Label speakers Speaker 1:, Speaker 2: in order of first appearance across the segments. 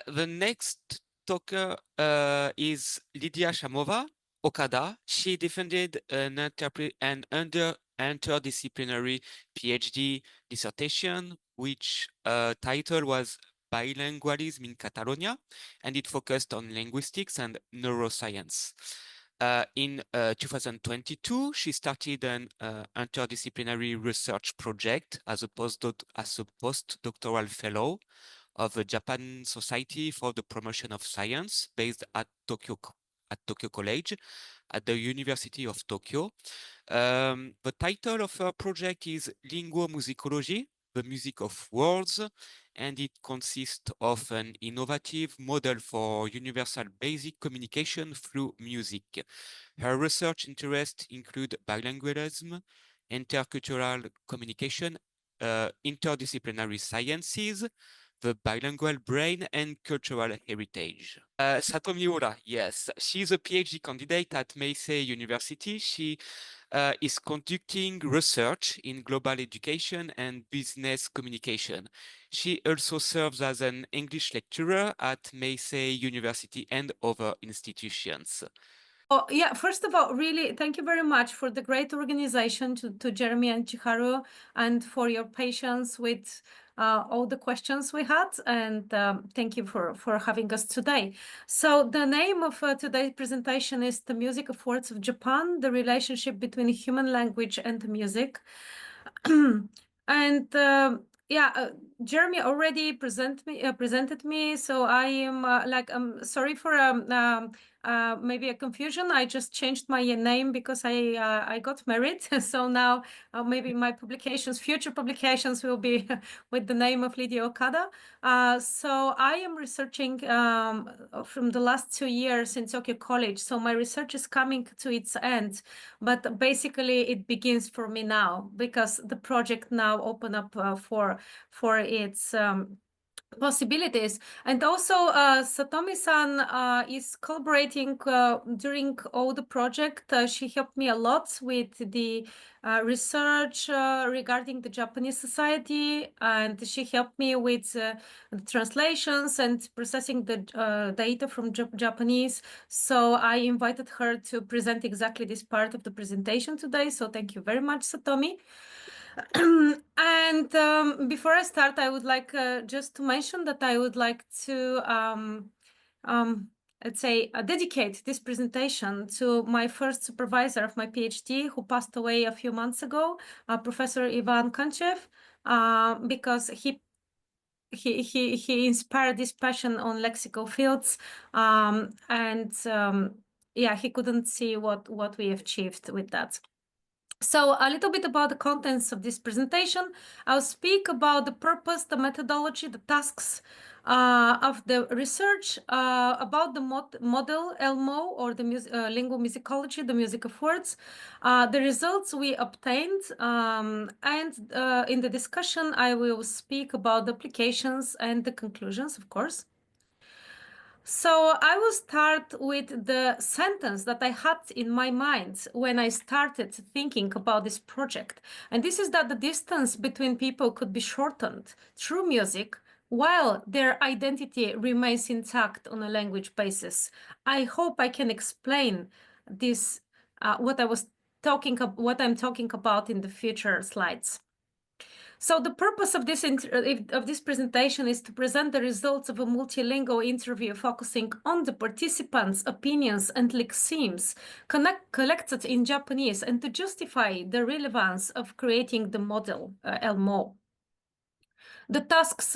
Speaker 1: The next talker is Lidiya Shamova Okada. She defended an interdisciplinary PhD dissertation, which title was Bilingualism in Catalonia, and it focused on linguistics and neuroscience. In 2022, she started an interdisciplinary research project as a postdoctoral fellow of the Japan Society for the Promotion of Science, based at Tokyo College at the University of Tokyo. The title of her project is Linguomusicology, the music of words, and it consists of an innovative model for universal basic communication through music. Her research interests include bilingualism, intercultural communication, interdisciplinary sciences, the bilingual brain, and cultural heritage. Satomi Ura, yes, she's a PhD candidate at Meisei University. She is conducting research in global education and business communication. She also serves as an English lecturer at Meisei University and other institutions.
Speaker 2: Oh, yeah, first of all, really, thank you very much for the great organization to Jeremy and Chiharu, and for your patience with all the questions we had. And thank you for having us today. So the name of today's presentation is The Music of Words of Japan, the relationship between human language and music. And yeah, Jeremy already presented me, so I am sorry for maybe a confusion. I just changed my name because I got married, so now maybe my future publications will be with the name of Lidiya Okada. So I am researching from the last 2 years in Tokyo College. So my research is coming to its end, but basically it begins for me now because the project now open up for its possibilities. And also Satomi-san is collaborating during all the project. She helped me a lot with the research regarding the Japanese society, and she helped me with translations and processing the data from Japanese. So I invited her to present exactly this part of the presentation today. So thank you very much, Satomi. And before I start, I would like just to mention that I would like to, let's say, dedicate this presentation to my first supervisor of my PhD, who passed away a few months ago, Professor Ivan Kanchev, because he inspired this passion on lexical fields, yeah, he couldn't see what we achieved with that. So a little bit about the contents of this presentation. I'll speak about the purpose, the methodology, the tasks of the research, about the model LMoW, or the Linguomusicology, the music of words, the results we obtained, and in the discussion I will speak about the applications and the conclusions, of course. So I will start with the sentence that I had in my mind when I started thinking about this project. And this is that the distance between people could be shortened through music while their identity remains intact on a language basis. I hope I can explain this, what I'm talking about in the future slides. So the purpose of this presentation is to present the results of a multilingual interview focusing on the participants' opinions and lexims collected in Japanese, and to justify the relevance of creating the model LMoW. The tasks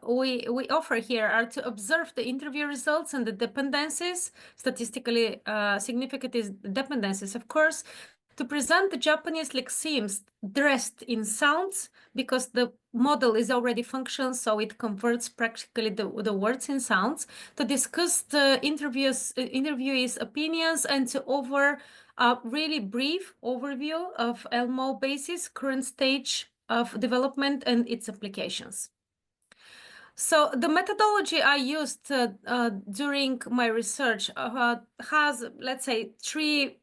Speaker 2: we offer here are to observe the interview results and the dependencies, statistically significant dependencies, of course, to present the Japanese lexims dressed in sounds, because the model is already functional, so it converts practically the words in sounds, to discuss the interviewees' opinions, and to offer a really brief overview of LMoW basis, current stage of development, and its applications. So the methodology I used during my research has, let's say, three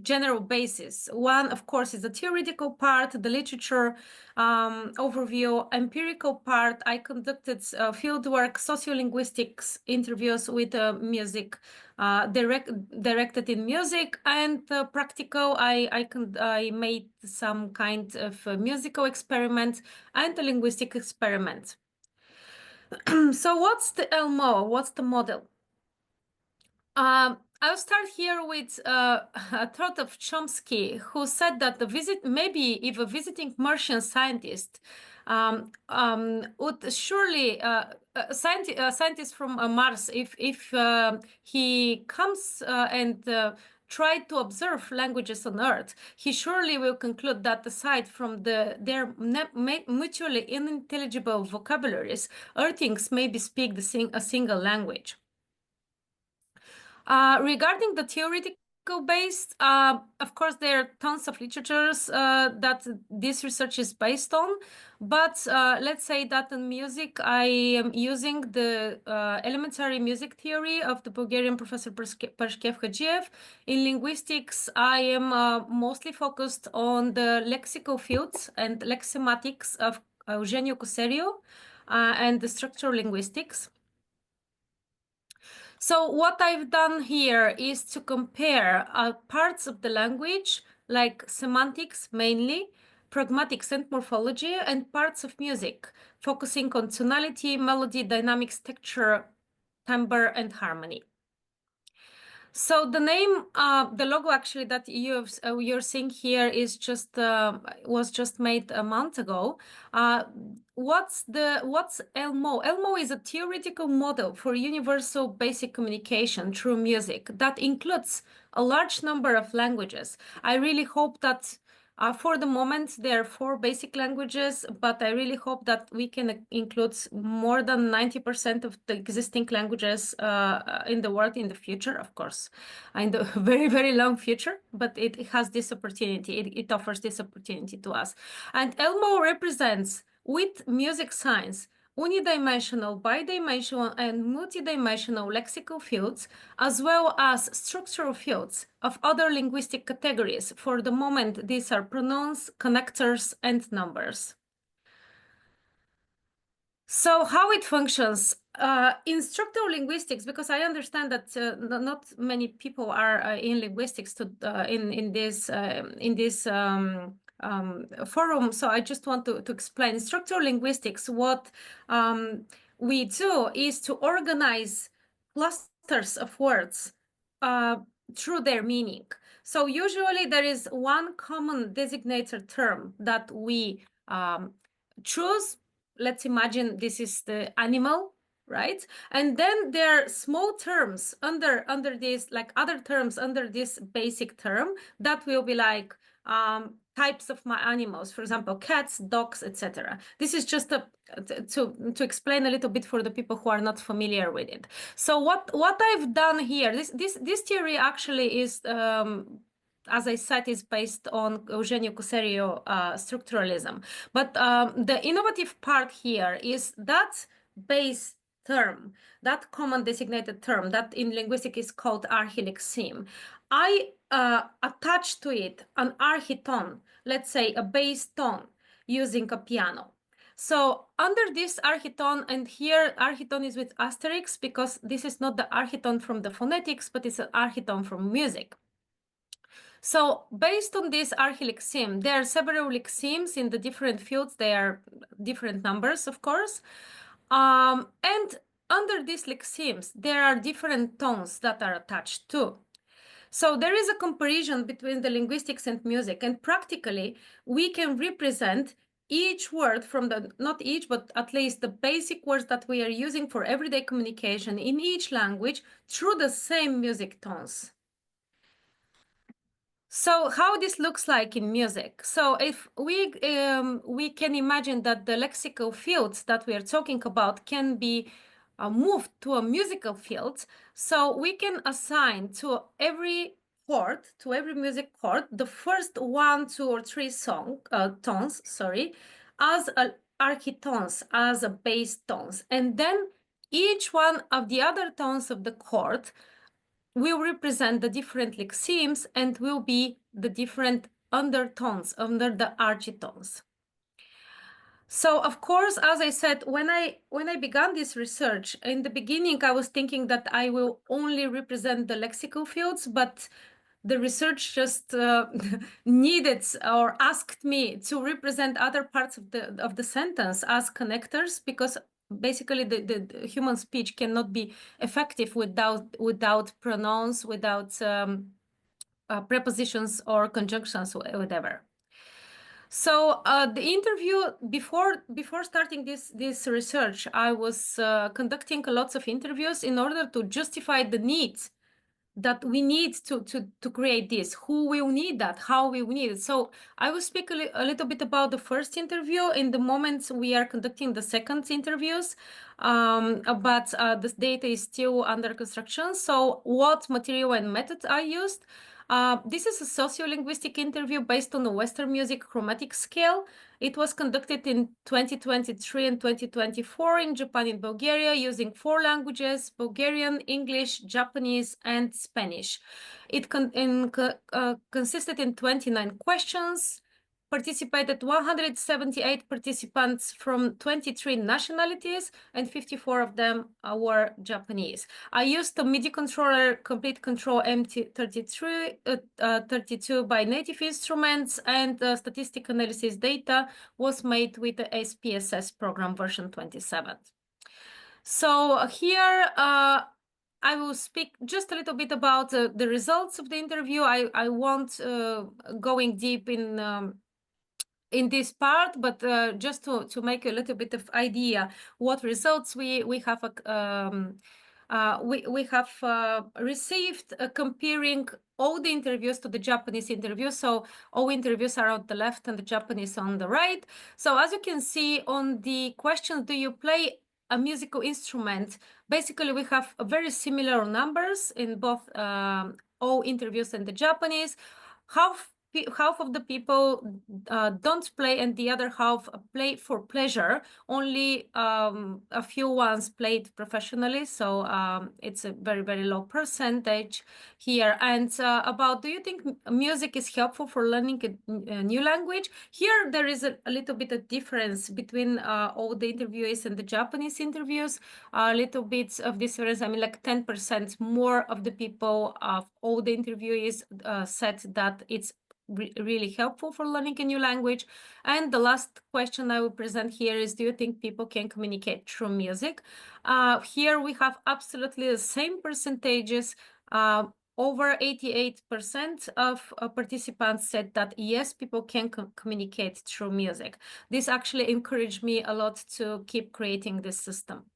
Speaker 2: general basis. One, of course, is the theoretical part, the literature overview. Empirical part, I conducted fieldwork, sociolinguistics interviews with music, directed in music, and practical, I made some kind of musical experiment and a linguistic experiment. So what's the LMoW? What's the model? I'll start here with a thought of Chomsky, who said that maybe if a visiting Martian scientist would surely a scientist from Mars, if he comes and try to observe languages on Earth, he surely will conclude that aside from their mutually unintelligible vocabularies, Earthings maybe speak a single language. Regarding the theoretical based, of course, there are tons of literatures that this research is based on, but let's say that in music, I am using the elementary music theory of the Bulgarian professor Pershkev Hadziev. In linguistics, I am mostly focused on the lexical fields and lexematics of Eugenio Coseriu and the structural linguistics. So what I've done here is to compare parts of the language, like semantics mainly, pragmatics and morphology, and parts of music, focusing on tonality, melody, dynamics, texture, timbre, and harmony. So the name, the logo actually that you're seeing here is was just made a month ago. What's LMoW? LMoW is a theoretical model for universal basic communication through music that includes a large number of languages. I really hope that for the moment, there are 4 basic languages, but I really hope that we can include more than 90% of the existing languages in the world in the future, of course, in the very, very long future, but it has this opportunity. It offers this opportunity to us. And LMoW represents, with music science, unidimensional, bidimensional, and multidimensional lexical fields, as well as structural fields of other linguistic categories. For the moment, these are pronouns, connectors, and numbers. So how it functions in structural linguistics, because I understand that not many people are in linguistics in this forum. So I just want to explain structural linguistics. What we do is to organize clusters of words through their meaning. So usually there is one common designator term that we choose. Let's imagine this is the animal, right? And then there are small terms under this, like other terms under this basic term that will be like types of my animals, for example, cats, dogs, etc. This is just to explain a little bit for the people who are not familiar with it. So what I've done here, this theory actually is as I said, is based on Eugenio Coseriu structuralism. But the innovative part here is that base term, that common designated term that in linguistics is called archilexeme. I attach to it an architone, let's say a bass tone, using a piano. So under this architone, and here architone is with asterisk because this is not the architone from the phonetics, but it's an architone from music. So based on this archilexeme, there are several lexemes in the different fields. They are different numbers, of course. And under these lexemes, there are different tones that are attached too. So there is a comparison between the linguistics and music, and practically we can represent each word from not each, but at least the basic words that we are using for everyday communication in each language through the same music tones. So how this looks like in music. So if we can imagine that the lexical fields that we are talking about can be moved to a musical field. So we can assign to every chord, to every music chord, the first 1, 2, or 3 tones, sorry, as architones, as a bass tones. And then each one of the other tones of the chord will represent the different lexemes and will be the different undertones, under the architones. So of course, as I said, when I began this research, in the beginning, I was thinking that I will only represent the lexical fields, but the research just needed or asked me to represent other parts of the sentence as connectors, because basically the human speech cannot be effective without pronouns, without prepositions or conjunctions, whatever. So the interview before starting this research, I was conducting lots of interviews in order to justify the needs that we need to create this. Who will need that? How we will need it? So I will speak a little bit about the first interview in the moment we are conducting the second interviews, but this data is still under construction. So what material and method I used? This is a sociolinguistic interview based on the Western music chromatic scale. It was conducted in 2023 and 2024 in Japan and Bulgaria using 4 languages: Bulgarian, English, Japanese, and Spanish. It consisted in 29 questions. Participated 178 participants from 23 nationalities, and 54 of them were Japanese. I used the MIDI controller Complete Control MT32 by Native Instruments, and the statistic analysis data was made with the SPSS program version 27. So here I will speak just a little bit about the results of the interview. I won't going deep in this part, but just to make a little bit of idea what results we have we have received, comparing all the interviews to the Japanese interviews. So all interviews are on the left and the Japanese on the right. So as you can see on the question, do you play a musical instrument? Basically, we have very similar numbers in both all interviews and the Japanese. Half of the people don't play, and the other half play for pleasure. Only a few ones played professionally, so it's a very, very low percentage here. And about, do you think music is helpful for learning a new language? Here there is a little bit of difference between all the interviewees and the Japanese interviews. A little bit of difference. I mean, like 10% more of the people of all the interviewees said that it's really helpful for learning a new language. And the last question I will present here is, do you think people can communicate through music? Here we have absolutely the same percentages. Over 88% of participants said that yes, people can communicate through music. This actually encouraged me a lot to keep creating this system.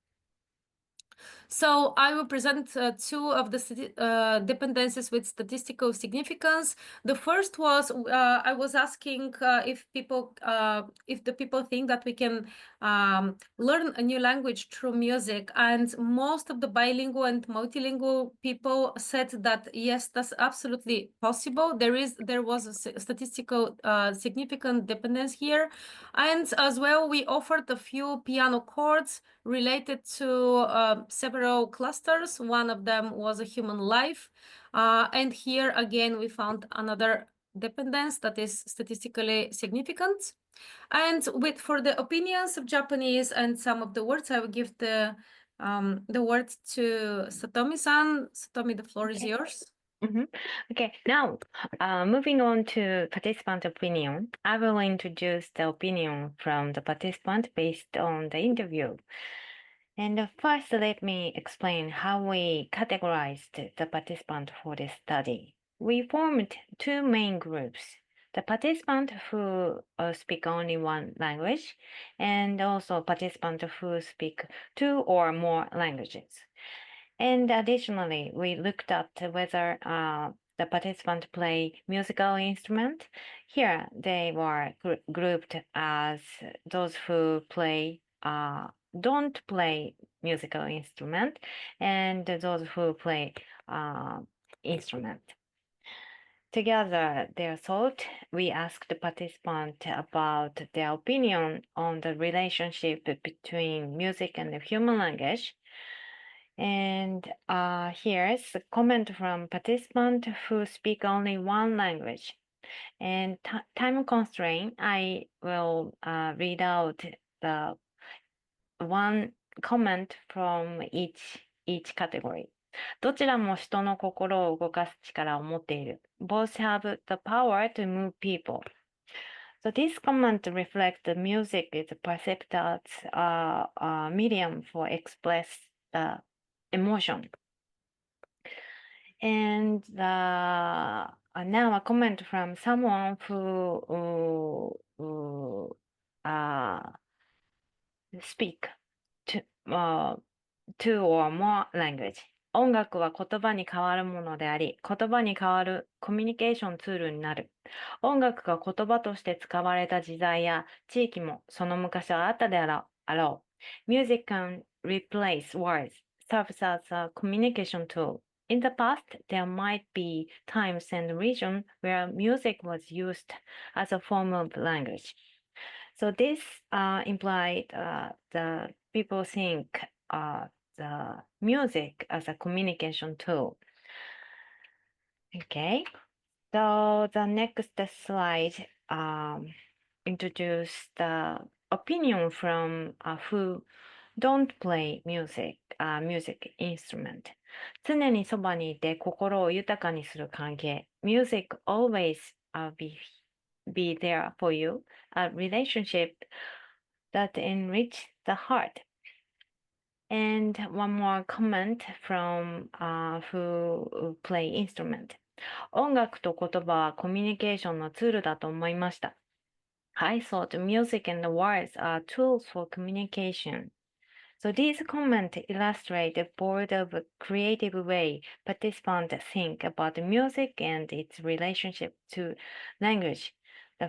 Speaker 2: So I will present 2 of the dependencies with statistical significance. The first was I was asking if the people think that we can learn a new language through music, and most of the bilingual and multilingual people said that yes, that's absolutely possible. There was a statistical significant dependence here, and as well we offered a few piano chords related to several clusters. One of them was a human life. And here again, we found another dependence that is statistically significant. And for the opinions of Japanese and some of the words, I will give the word to Satomi-san. Satomi, the floor is yours.
Speaker 3: Okay, now moving on to participant opinion, I will introduce the opinion from the participant based on the interview. And first, let me explain how we categorized the participant for this study. We formed 2 main groups: the participant who speak only one language, and also participant who speak 2 or more languages. And additionally, we looked at whether the participant play musical instrument. Here, they were grouped as those who don't play musical instrument, and those who play instrument. Together, their thought, we asked the participant about their opinion on the relationship between music and the human language. And here's a comment from participant who speak only one language. And time constraint, I will read out the one comment from each category. どちらも人の心を動かす力を持っている。Both have the power to move people. So this comment reflects the music is perceived as a medium for express the emotion. And now a comment from someone who speak two or more language. 音楽は言葉に変わるものであり、言葉に変わるコミュニケーションツールになる。音楽が言葉として使われた時代や地域もその昔はあったであろう。Music can replace words, serves as a communication tool. In the past, there might be times and regions where music was used as a form of language. So this implied the people think the music as a communication tool. Okay, so the next slide introduce the opinion from who don't play music instrument. 常にそばにいて心を豊かにする関係。Music always be there for you. A relationship that enrich the heart. And one more comment from who play instrument. 音楽と言葉はコミュニケーションのツールだと思いました。I thought music and words are tools for communication. So these comments illustrate the board of a creative way participants think about music and its relationship to language,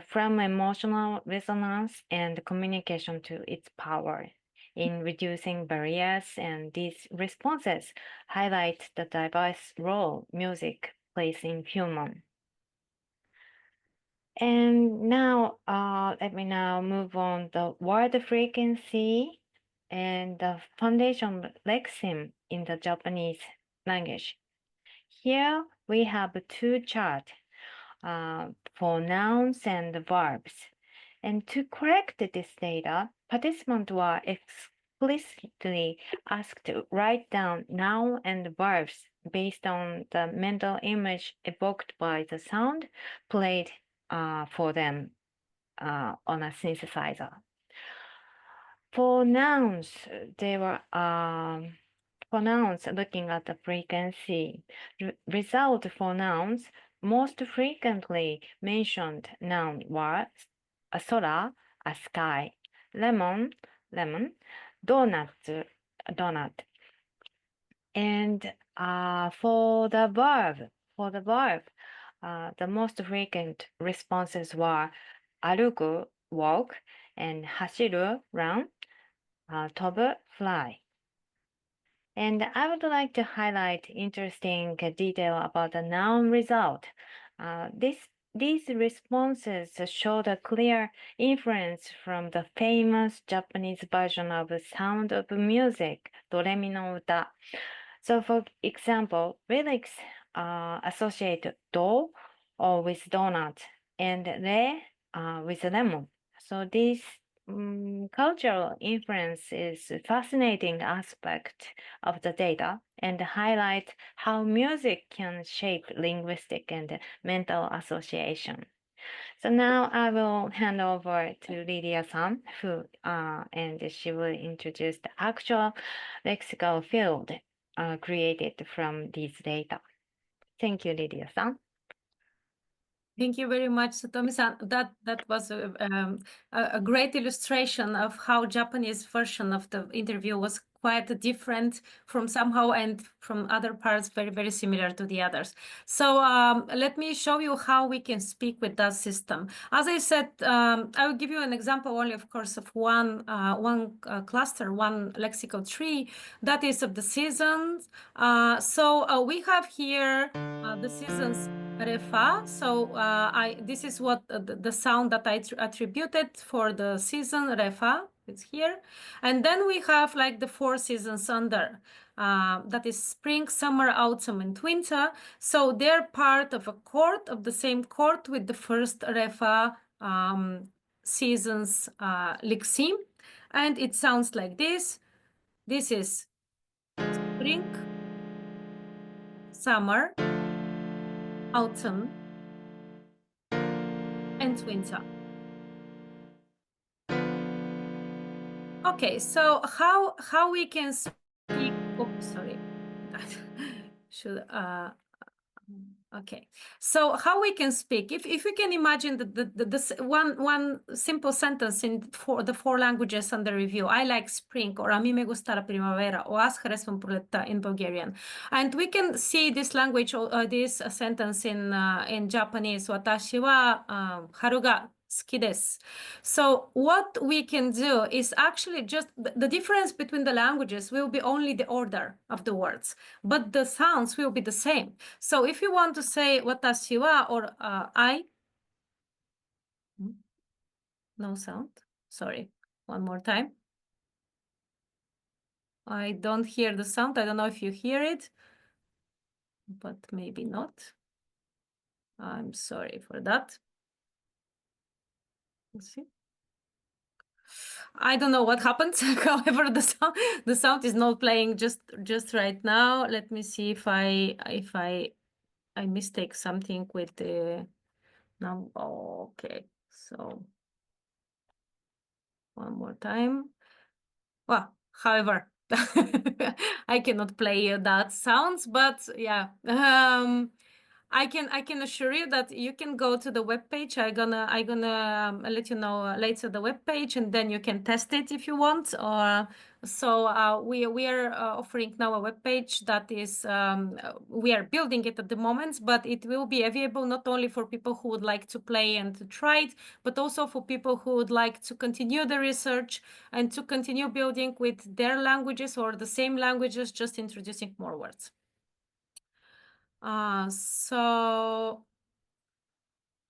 Speaker 3: from emotional resonance and communication to its power in reducing barriers, and these responses highlight the diverse role music plays in human. And now, let me now move on the word frequency and the foundation lexeme in the Japanese language. Here we have two charts for nouns and verbs. And to correct this data, participants were explicitly asked to write down noun and verbs based on the mental image evoked by the sound played for them on a synthesizer. For nouns, they were for nouns looking at the frequency. Result for nouns, most frequently mentioned noun were a sora, a sky, lemon, donut. And for the verb, the most frequent responses were aruku, walk, and hashiru, run, tobu, fly. And I would like to highlight interesting detail about the noun result. These responses show the clear inference from the famous Japanese version of Sound of Music, Doremi no Uta. So for example, lyrics associate do with donut and re with lemon. So this cultural inference is a fascinating aspect of the data and highlight how music can shape linguistic and mental association. So now I will hand over to Lidiya-san, who and she will introduce the actual lexical field created from these data. Thank you, Lidiya-san.
Speaker 2: Thank you very much, Satomi-san. That was a great illustration of how Japanese version of the interview was quite different from somehow and from other parts very, very similar to the others. So let me show you how we can speak with that system. As I said, I will give you an example only, of course, of one cluster, one lexical tree, that is of the seasons. So we have here the seasons Refa. So this is what the sound that I attributed for the season Refa. It's here. And then we have like the 4 seasons under. that is spring, summer, autumn, and winter. So they're part of a chord, of the same chord with the first refa seasons lexeme. And it sounds like this. This is spring, summer, autumn, and winter. Okay, so how we can speak? Oh, sorry. Should okay. So how we can speak? If we can imagine the one simple sentence in the four languages under review. I like spring, or a mí me gusta la primavera, o аз харесвам пролетта in Bulgarian. And we can see this language, this sentence in Japanese. Watashi wa haru ga suki desu. So what we can do is actually just the difference between the languages will be only the order of the words, but the sounds will be the same. So if you want to say watashi wa or I, no sound. Sorry, one more time. I don't hear the sound. I don't know if you hear it, but maybe not. I'm sorry for that. Let's see. I don't know what happened. However, the sound is not playing just right now. Let me see if I mistake something with the now. Oh, okay, so one more time. Well, however, I cannot play that sounds, but yeah. I can assure you that you can go to the webpage. I'm gonna let you know later the webpage, and then you can test it if you want. So we are offering now a webpage that is we are building it at the moment, but it will be available not only for people who would like to play and to try it, but also for people who would like to continue the research and to continue building with their languages or the same languages, just introducing more words.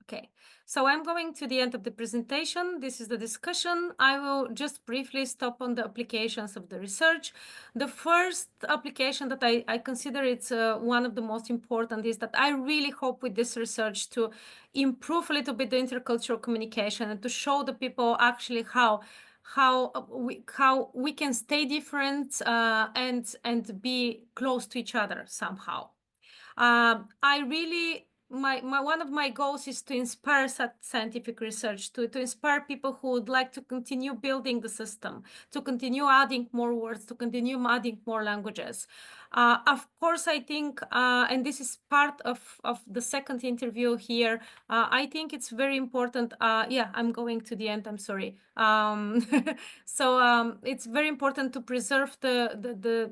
Speaker 2: Okay, so I'm going to the end of the presentation. This is the discussion. I will just briefly stop on the applications of the research. The first application that I consider it's one of the most important is that I really hope with this research to improve a little bit the intercultural communication and to show the people actually how we can stay different and be close to each other somehow. I really one of my goals is to inspire scientific research, to inspire people who would like to continue building the system, to continue adding more words, to continue adding more languages. Of course, I think, and this is part of the second interview here, I think it's very important. Yeah, I'm going to the end, I'm sorry. So it's very important to preserve the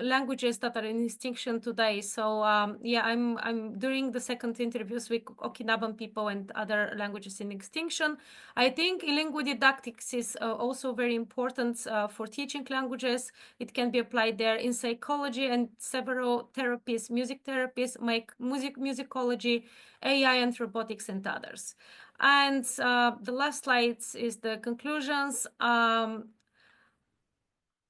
Speaker 2: languages that are in extinction today. So yeah, I'm doing the second interviews with Okinawan people and other languages in extinction. I think linguodidactics is also very important for teaching languages. It can be applied there in psychology and several therapies, music therapies, musicology, AI and robotics, and others. And the last slide is the conclusions.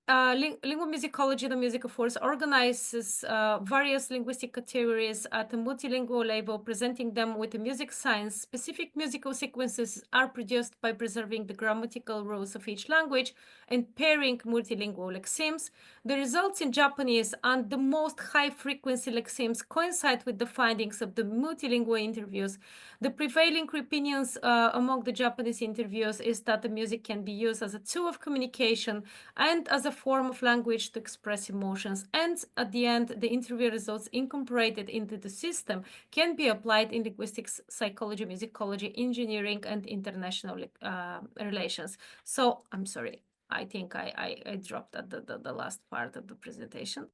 Speaker 2: Linguomusicology, the music of words, organizes various linguistic categories at a multilingual level, presenting them with a music science. Specific musical sequences are produced by preserving the grammatical rules of each language and pairing multilingual lexemes. The results in Japanese and the most high-frequency lexemes coincide with the findings of the multilingual interviews. The prevailing opinions among the Japanese interviews is that the music can be used as a tool of communication and as a form of language to express emotions. And at the end, the interview results incorporated into the system can be applied in linguistics, psychology, musicology, engineering, and international relations. So I'm sorry. I think I dropped at the last part of the presentation.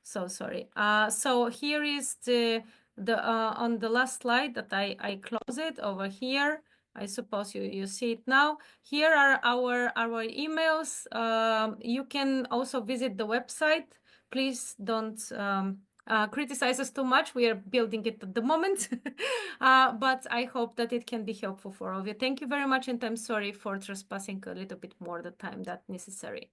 Speaker 2: so sorry. So here is the on the last slide that I close it over here. I suppose you see it now. Here are our emails. You can also visit the website. Please don't criticize us too much. We are building it at the moment. But I hope that it can be helpful for all of you. Thank you very much, and I'm sorry for trespassing a little bit more the time that's necessary.